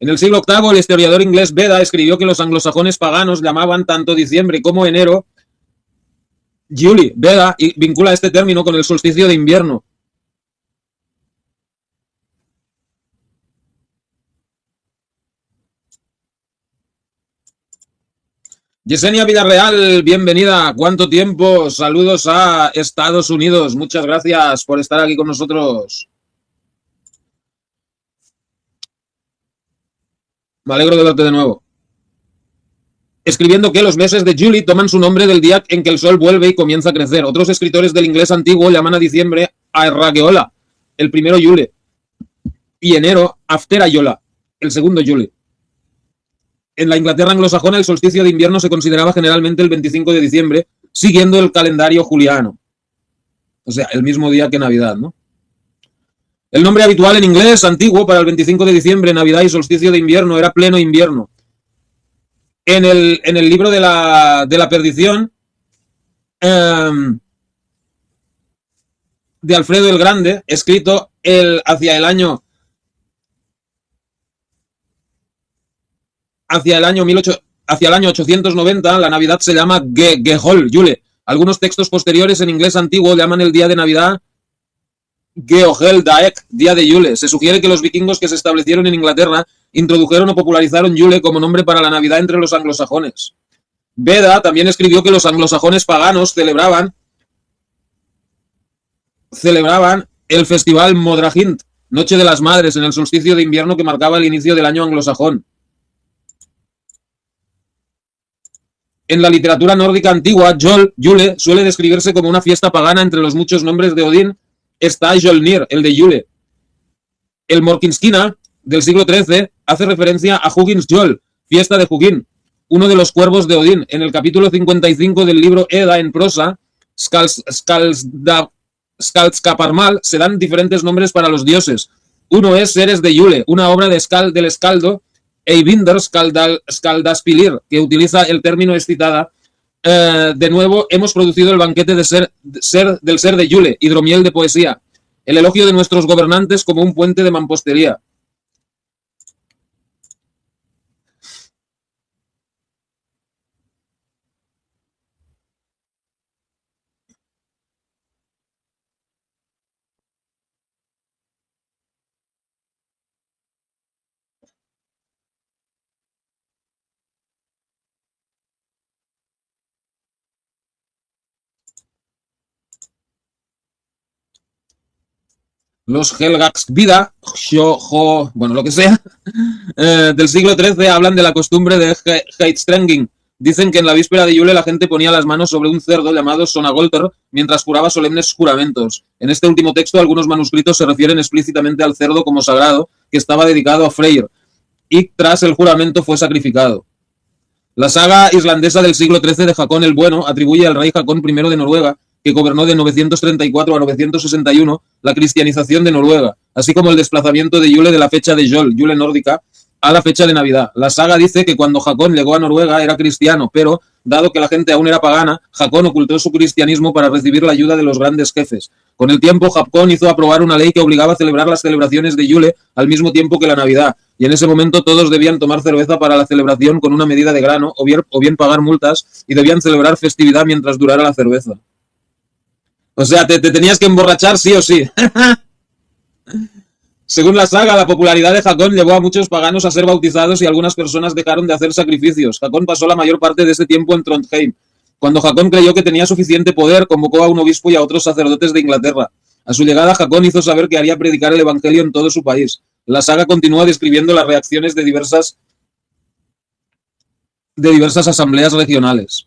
En el siglo VIII, el historiador inglés Beda escribió que los anglosajones paganos llamaban tanto diciembre como enero Juli. Beda vincula este término con el solsticio de invierno. Yesenia Villarreal, bienvenida. ¿Cuánto tiempo? Saludos a Estados Unidos. Muchas gracias por estar aquí con nosotros. Me alegro de verte de nuevo. Escribiendo que los meses de Juli toman su nombre del día en que el sol vuelve y comienza a crecer. Otros escritores del inglés antiguo llaman a diciembre a Rageola, el primero Yule, y enero Afterayola, el segundo Yule. En la Inglaterra anglosajona el solsticio de invierno se consideraba generalmente el 25 de diciembre, siguiendo el calendario juliano. O sea, el mismo día que Navidad, ¿no? El nombre habitual en inglés antiguo para el 25 de diciembre, Navidad y solsticio de invierno era pleno invierno. En el libro de la perdición de Alfredo el Grande, escrito hacia el año 890, la Navidad se llama Gehol, Yule. Algunos textos posteriores en inglés antiguo llaman el día de Navidad Geohel Daek, día de Yule. Se sugiere que los vikingos que se establecieron en Inglaterra introdujeron o popularizaron Yule como nombre para la Navidad entre los anglosajones. Beda también escribió que los anglosajones paganos celebraban el festival Modrahint, Noche de las Madres, en el solsticio de invierno que marcaba el inicio del año anglosajón. En la literatura nórdica antigua, Yule suele describirse como una fiesta pagana entre los muchos nombres de Odín. Está Jolnir, el de Yule. El Morkinskina, del siglo XIII, hace referencia a Hugin's Jol, fiesta de Hugin, uno de los cuervos de Odín. En el capítulo 55 del libro Edda en prosa, Skaldskaparmal, se dan diferentes nombres para los dioses. Uno es Seres de Yule, una obra del Escaldo, Eyvinder Skaldaspilir, que utiliza el término excitada. De nuevo, hemos producido el banquete del ser de Yule, hidromiel de poesía, el elogio de nuestros gobernantes como un puente de mampostería. Los Helgaksvida, bueno, lo que sea, del siglo XIII hablan de la costumbre de Heitstrenging. Dicen que en la víspera de Yule la gente ponía las manos sobre un cerdo llamado Sonagolter mientras juraba solemnes juramentos. En este último texto algunos manuscritos se refieren explícitamente al cerdo como sagrado, que estaba dedicado a Freyr, y tras el juramento fue sacrificado. La saga islandesa del siglo XIII de Hakon el Bueno atribuye al rey Hakon I de Noruega, que gobernó de 934 a 961, la cristianización de Noruega, así como el desplazamiento de Yule de la fecha de Jol, Yule nórdica, a la fecha de Navidad. La saga dice que cuando Hakon llegó a Noruega era cristiano, pero, dado que la gente aún era pagana, Hakon ocultó su cristianismo para recibir la ayuda de los grandes jefes. Con el tiempo, Hakon hizo aprobar una ley que obligaba a celebrar las celebraciones de Yule al mismo tiempo que la Navidad, y en ese momento todos debían tomar cerveza para la celebración con una medida de grano, o bien pagar multas, y debían celebrar festividad mientras durara la cerveza. O sea, te tenías que emborrachar sí o sí. Según la saga, la popularidad de Hakon llevó a muchos paganos a ser bautizados y algunas personas dejaron de hacer sacrificios. Hakon pasó la mayor parte de ese tiempo en Trondheim. Cuando Hakon creyó que tenía suficiente poder, convocó a un obispo y a otros sacerdotes de Inglaterra. A su llegada, Hakon hizo saber que haría predicar el evangelio en todo su país. La saga continúa describiendo las reacciones de diversas asambleas regionales.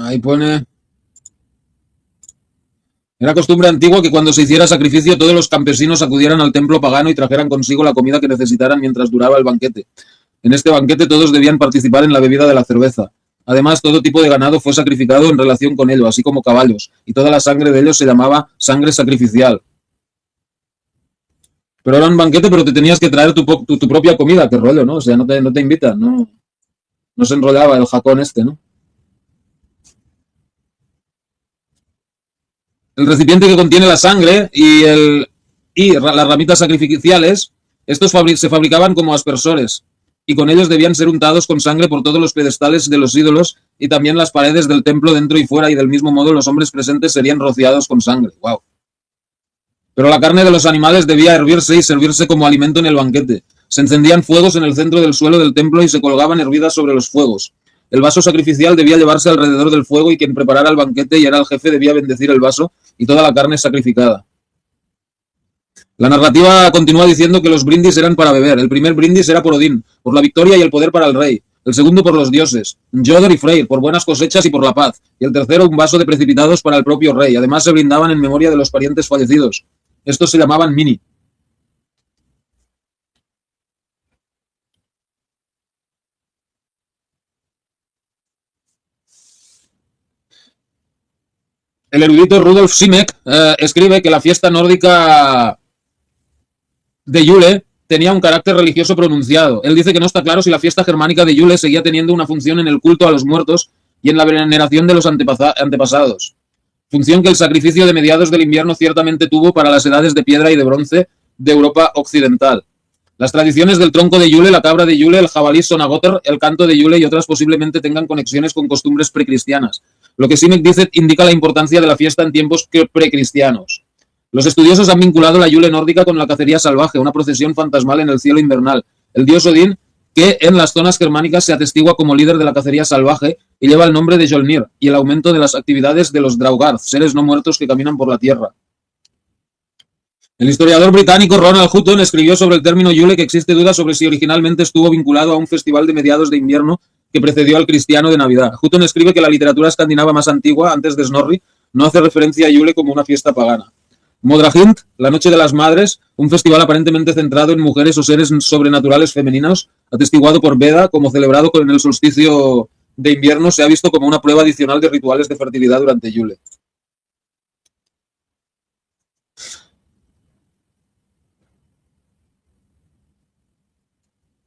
Ahí pone... Era costumbre antigua que cuando se hiciera sacrificio todos los campesinos acudieran al templo pagano y trajeran consigo la comida que necesitaran mientras duraba el banquete. En este banquete todos debían participar en la bebida de la cerveza. Además, todo tipo de ganado fue sacrificado en relación con ello, así como caballos, y toda la sangre de ellos se llamaba sangre sacrificial. Pero era un banquete, pero te tenías que traer tu propia comida, qué rollo, ¿no? O sea, no te invitan, no se enrollaba el jacón este, ¿no? El recipiente que contiene la sangre y las ramitas sacrificiales, estos se fabricaban como aspersores y con ellos debían ser untados con sangre por todos los pedestales de los ídolos y también las paredes del templo dentro y fuera, y del mismo modo los hombres presentes serían rociados con sangre. Wow. Pero la carne de los animales debía hervirse y servirse como alimento en el banquete. Se encendían fuegos en el centro del suelo del templo y se colgaban hervidas sobre los fuegos. El vaso sacrificial debía llevarse alrededor del fuego y quien preparara el banquete y era el jefe debía bendecir el vaso y toda la carne sacrificada. La narrativa continúa diciendo que los brindis eran para beber. El primer brindis era por Odín, por la victoria y el poder para el rey. El segundo por los dioses, Jodor y Freyr, por buenas cosechas y por la paz. Y el tercero un vaso de precipitados para el propio rey. Además se brindaban en memoria de los parientes fallecidos. Estos se llamaban mini. El erudito Rudolf Simek escribe que la fiesta nórdica de Yule tenía un carácter religioso pronunciado. Él dice que no está claro si la fiesta germánica de Yule seguía teniendo una función en el culto a los muertos y en la veneración de los antepasados. Función que el sacrificio de mediados del invierno ciertamente tuvo para las edades de piedra y de bronce de Europa occidental. Las tradiciones del tronco de Yule, la cabra de Yule, el jabalí Sonagoter, el canto de Yule y otras posiblemente tengan conexiones con costumbres precristianas. Lo que Simek dice indica la importancia de la fiesta en tiempos precristianos. Los estudiosos han vinculado la Yule nórdica con la cacería salvaje, una procesión fantasmal en el cielo invernal. El dios Odín, que en las zonas germánicas se atestigua como líder de la cacería salvaje y lleva el nombre de Jolnir, y el aumento de las actividades de los Draugarth, seres no muertos que caminan por la tierra. El historiador británico Ronald Hutton escribió sobre el término Yule que existe duda sobre si originalmente estuvo vinculado a un festival de mediados de invierno que precedió al cristiano de Navidad. Hutton escribe que la literatura escandinava más antigua, antes de Snorri, no hace referencia a Yule como una fiesta pagana. Modrahint, la Noche de las Madres, un festival aparentemente centrado en mujeres o seres sobrenaturales femeninos, atestiguado por Veda como celebrado con el solsticio de invierno, se ha visto como una prueba adicional de rituales de fertilidad durante Yule.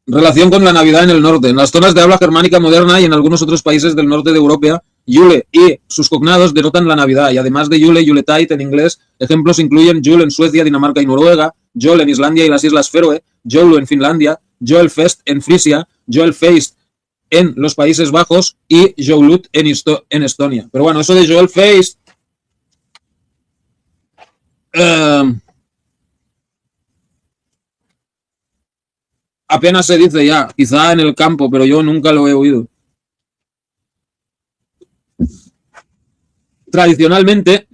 Relación con la Navidad en el norte. En las zonas de habla germánica moderna y en algunos otros países del norte de Europa, Yule y sus cognados denotan la Navidad, y además de Yule, Yuletide en inglés, ejemplos incluyen Jul en Suecia, Dinamarca y Noruega, Jol en Islandia y las Islas Feroe, Joulu en Finlandia, Joelfest en Frisia, Joelfeest en los Países Bajos y Joulut en Estonia. Pero bueno, eso de Joelfeest apenas se dice ya, quizá en el campo, pero yo nunca lo he oído. Tradicionalmente,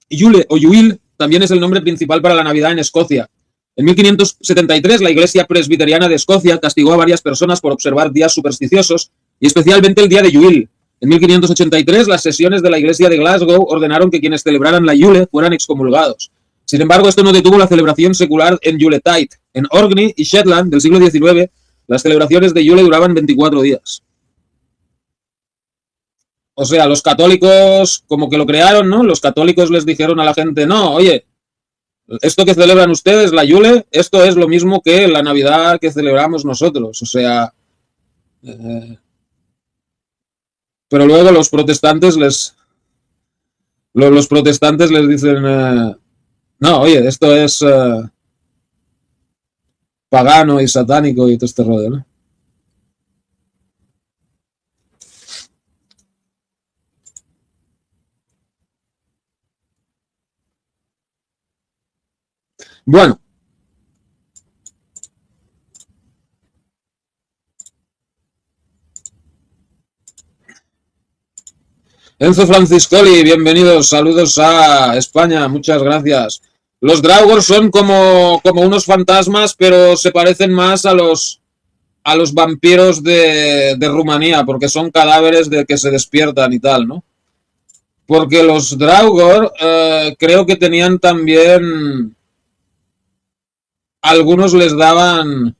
Yule o Yuil también es el nombre principal para la Navidad en Escocia. En 1573, la Iglesia Presbiteriana de Escocia castigó a varias personas por observar días supersticiosos, y especialmente el día de Yuil. En 1583, las sesiones de la Iglesia de Glasgow ordenaron que quienes celebraran la Yule fueran excomulgados. Sin embargo, esto no detuvo la celebración secular en Yuletide. En Orkney y Shetland del siglo XIX, las celebraciones de Yule duraban 24 días. O sea, los católicos, como que lo crearon, ¿no? Los católicos les dijeron a la gente, no, oye, esto que celebran ustedes, la Yule, esto es lo mismo que la Navidad que celebramos nosotros. O sea, eh, pero luego los protestantes les dicen, no, oye, esto es pagano y satánico y todo este rollo, ¿no? Bueno, Enzo Franciscoli, bienvenidos, saludos a España, muchas gracias. Los Draugr son como unos fantasmas, pero se parecen más a los vampiros de Rumanía, porque son cadáveres de que se despiertan y tal, ¿no? Porque los Draugr creo que tenían también, algunos les daban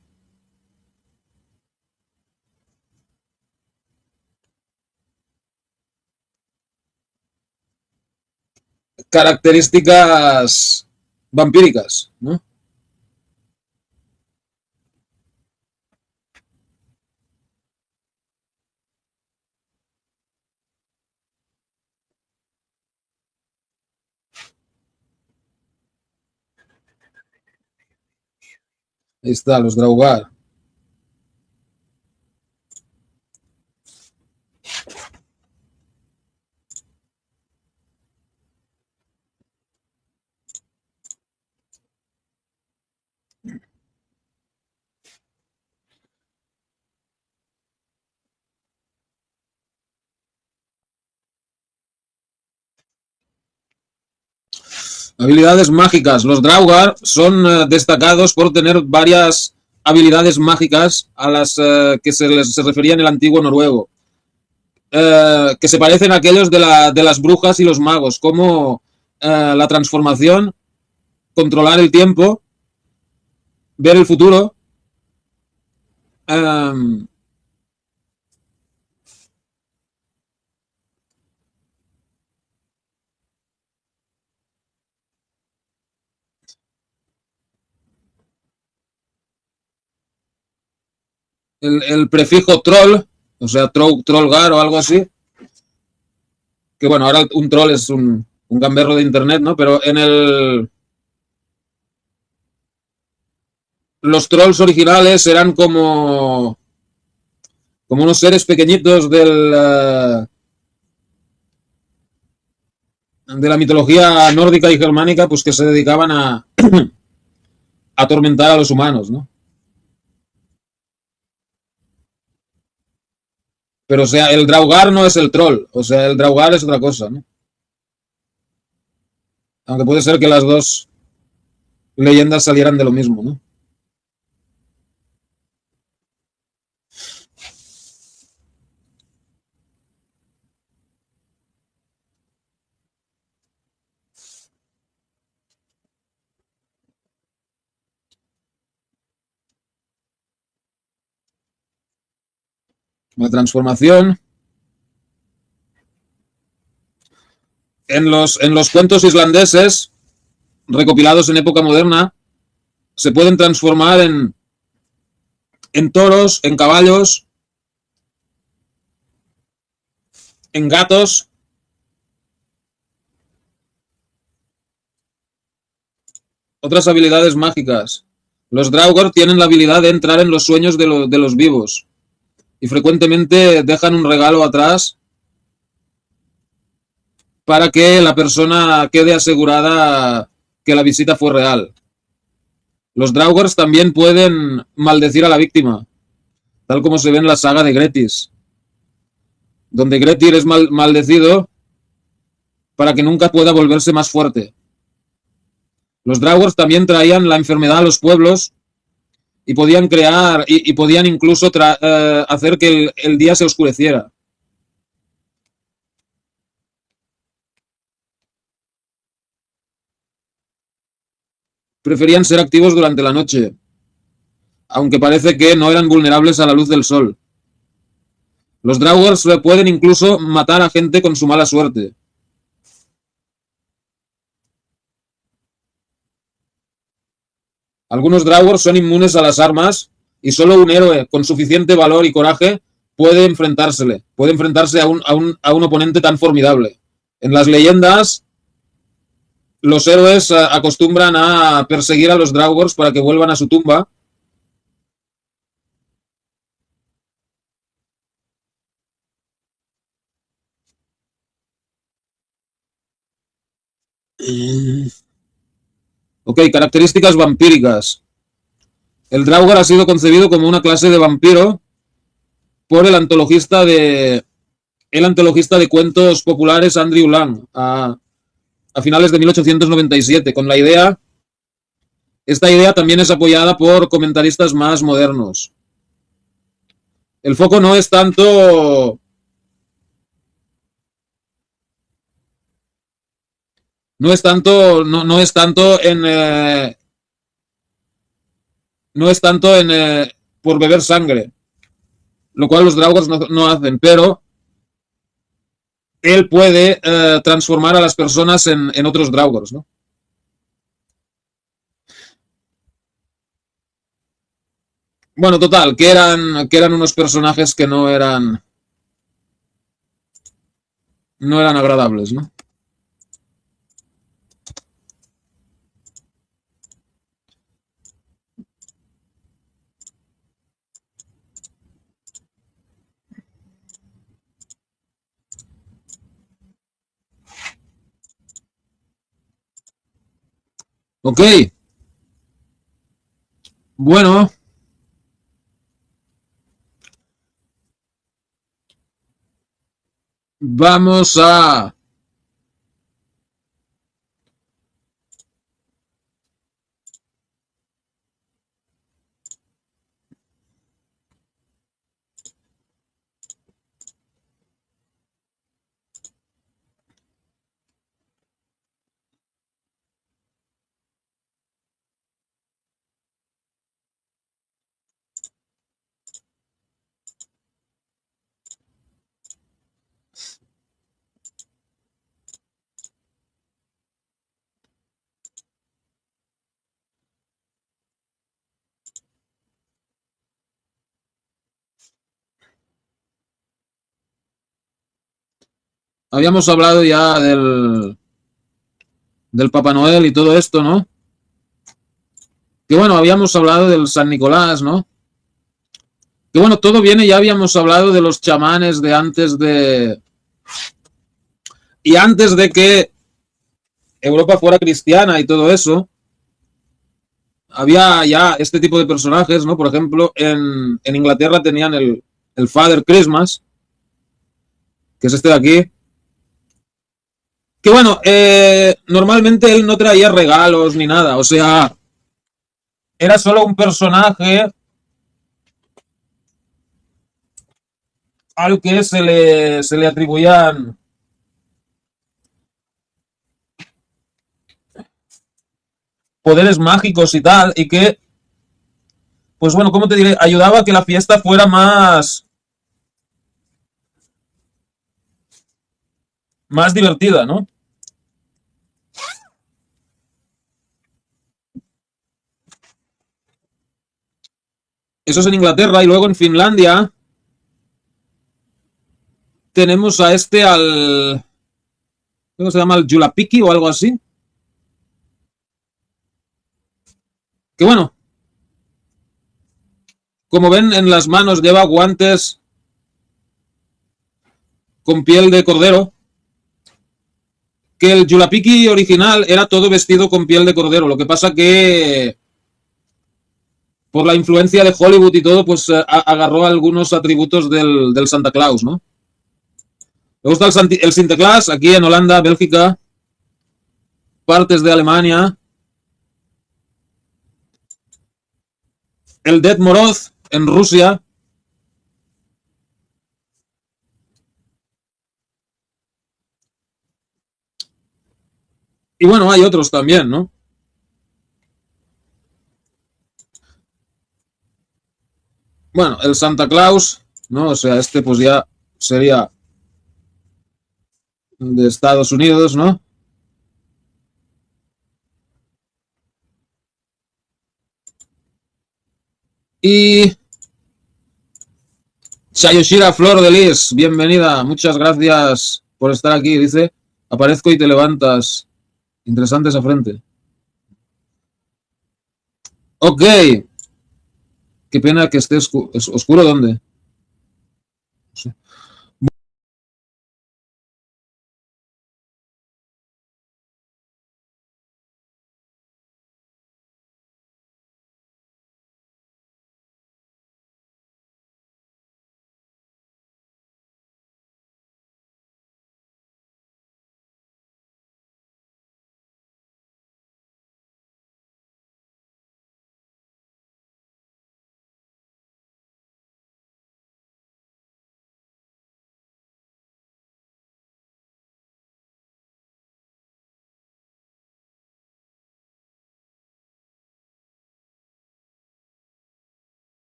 características vampíricas, ¿no? Ahí está, los Draugar. Habilidades mágicas. Los Draugar son destacados por tener varias habilidades mágicas a las que se refería en el antiguo noruego. Que se parecen a aquellos de las brujas y los magos, como la transformación, controlar el tiempo, ver el futuro. eh, el prefijo troll, o sea, trollgar o algo así, que bueno, ahora un troll es un gamberro de internet, ¿no? Pero en los trolls originales eran como unos seres pequeñitos de la mitología nórdica y germánica, pues que se dedicaban a atormentar a los humanos, ¿no? Pero, o sea, el Draugar no es el troll, o sea, el Draugar es otra cosa, ¿no? Aunque puede ser que las dos leyendas salieran de lo mismo, ¿no? La transformación. En los cuentos islandeses, recopilados en época moderna, se pueden transformar en toros, en caballos, en gatos. Otras habilidades mágicas. Los Draugr tienen la habilidad de entrar en los sueños de los vivos y frecuentemente dejan un regalo atrás para que la persona quede asegurada que la visita fue real. Los Draugrs también pueden maldecir a la víctima, tal como se ve en la saga de Gretis, donde Grettir es maldecido para que nunca pueda volverse más fuerte. Los Draugrs también traían la enfermedad a los pueblos y podían crear y podían incluso hacer que el día se oscureciera. Preferían ser activos durante la noche, aunque parece que no eran vulnerables a la luz del sol. Los Draugrs pueden incluso matar a gente con su mala suerte. Algunos Draugrs son inmunes a las armas y solo un héroe con suficiente valor y coraje puede enfrentarse a un oponente tan formidable. En las leyendas, los héroes acostumbran a perseguir a los Draugrs para que vuelvan a su tumba. Ok, características vampíricas. El Draugr ha sido concebido como una clase de vampiro por el antologista de cuentos populares Andrew Lang a finales de 1897, con esta idea también es apoyada por comentaristas más modernos. El foco no es tanto por beber sangre, lo cual los Draugrs no hacen, pero él puede transformar a las personas en otros Draugrs, ¿no? Bueno, total, que eran unos personajes que no eran agradables, ¿no? Ok. Bueno. Vamos a... Habíamos hablado ya del Papá Noel y todo esto, ¿no? Que bueno, habíamos hablado del San Nicolás, ¿no? Que bueno, todo viene, ya habíamos hablado de los chamanes de antes de... Y antes de que Europa fuera cristiana y todo eso, había ya este tipo de personajes, ¿no? Por ejemplo, en Inglaterra tenían el Father Christmas, que es este de aquí. Que bueno, normalmente él no traía regalos ni nada, o sea, era solo un personaje al que se le atribuían poderes mágicos y tal, y que, pues bueno, ¿cómo te diré? Ayudaba a que la fiesta fuera más divertida, ¿no? Eso es en Inglaterra, y luego en Finlandia tenemos a este, ¿cómo se llama? El Julapiki o algo así. Que bueno, como ven, en las manos lleva guantes con piel de cordero. Que el Julapiki original era todo vestido con piel de cordero. Lo que pasa que por la influencia de Hollywood y todo, pues agarró algunos atributos del Santa Claus, ¿no? Me gusta el Sinterklaas aquí en Holanda, Bélgica, partes de Alemania. El Ded Moroz en Rusia. Y bueno, hay otros también, ¿no? Bueno, el Santa Claus, ¿no? O sea, este pues ya sería de Estados Unidos, ¿no? Y Shayoshira Flor de Lis, bienvenida, muchas gracias por estar aquí, dice, aparezco y te levantas. Interesante esa frente. Ok, qué pena que esté oscuro, ¿dónde? Sí.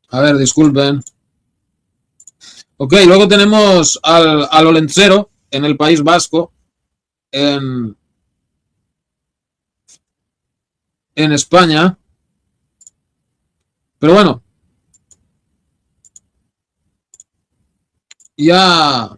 A ver, disculpen. Ok, luego tenemos al Olencero en el País Vasco, en, en España. Pero bueno, ya...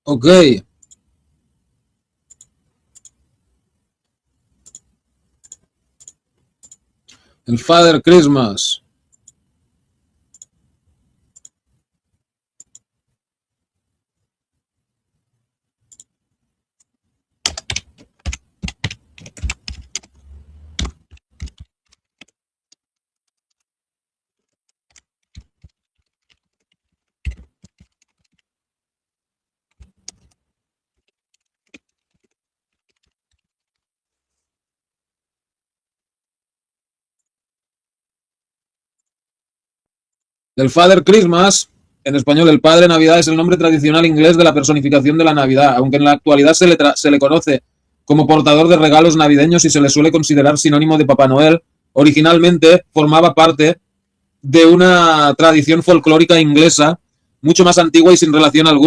Ok. El Father Christmas. El Father Christmas, en español el Padre Navidad, es el nombre tradicional inglés de la personificación de la Navidad, aunque en la actualidad se le conoce como portador de regalos navideños y se le suele considerar sinónimo de Papá Noel. Originalmente formaba parte de una tradición folclórica inglesa mucho más antigua y sin relación alguna